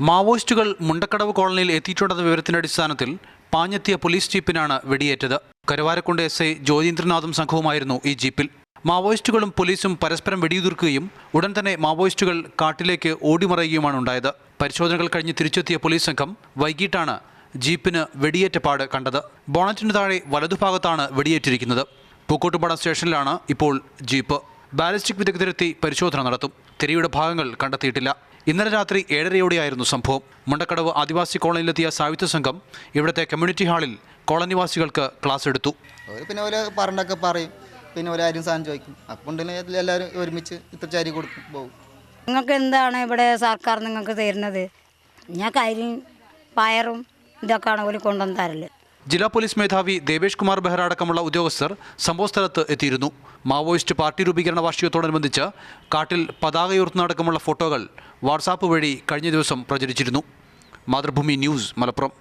മാവോയിസ്റ്റുകൾ മുണ്ടക്കടവ് കോളനിയിൽ എത്തിയിട്ടുണ്ടെന്ന വിവരത്തിന്റെ അടിസ്ഥാനത്തിൽ പാഞ്ഞെത്തിയ പോലീസ് ജീപ്പിനാണ് വെടിയേറ്റത്. കരുവാരക്കുണ്ട് എസ്.ഐ ജ്യോതീന്ദ്രനാഥും സംഘവുമായിരുന്നു ഈ ജീപ്പിൽ. മാവോയിസ്റ്റുകളും പോലീസും പരസ്പരം വെടിയുതിർക്കുകയും ഉടൻ തന്നെ മാവോയിസ്റ്റുകൾ കാട്ടിലേക്ക് ഓടിമറയുകയുമാണ് ഉണ്ടായത്. പരിശോധനകൾ കഴിഞ്ഞ് തിരിച്ചെത്തിയ പോലീസ് സംഘം വൈകിട്ടാണ് ജീപ്പിന് വെടിയേറ്റ പാട് കണ്ടത്. ബോണറ്റിന് താഴെ വലതുഭാഗത്താണ് വെടിയേറ്റിരിക്കുന്നത്. പൂക്കോട്ടുംപാടം സ്റ്റേഷനിലാണ് ഇപ്പോൾ ജീപ്പ്. ബാലിസ്റ്റിക് വിദഗ്ധരെത്തി പരിശോധന നടത്തും. തിരയുടെ ഭാഗങ്ങൾ കണ്ടെത്തിയിട്ടില്ല. ഇന്നലെ രാത്രി 7:30യോടെയായിരുന്നു സംഭവം. മുണ്ടക്കടവ് ആദിവാസി കോളനിയിലെത്തിയ സായുധ സംഘം ഇവിടുത്തെ കമ്മ്യൂണിറ്റി ഹാളിൽ കോളനിവാസികൾക്ക് ക്ലാസ് എടുത്തു. പിന്നെ പറഞ്ഞൊക്കെ പറയും, പിന്നെ ആരും സാധനം ചോദിക്കും. അപ്പം എല്ലാവരും ഒരുമിച്ച് ഇത്ര ചാരി കൊടുക്കും പോകും. നിങ്ങൾക്ക് എന്താണ് ഇവിടെ സർക്കാർ നിങ്ങൾക്ക് തരുന്നത്? ഞാൻ കരിയും പയറും ഇതൊക്കെയാണ് ഒരു കൊണ്ടുവന്ന് തരല്. ജില്ലാ പോലീസ് മേധാവി ദേവേഷ് കുമാർ ബെഹ്റ അടക്കമുള്ള ഉദ്യോഗസ്ഥർ സംഭവസ്ഥലത്ത് എത്തിയിരുന്നു. മാവോയിസ്റ്റ് പാർട്ടി രൂപീകരണ വാർഷികത്തോടനുബന്ധിച്ച് കാട്ടിൽ പതാക ഉയർത്തുന്നതടക്കമുള്ള ഫോട്ടോകൾ വാട്സാപ്പ് വഴി കഴിഞ്ഞ ദിവസം പ്രചരിച്ചിരുന്നു. മാതൃഭൂമി ന്യൂസ്, മലപ്പുറം.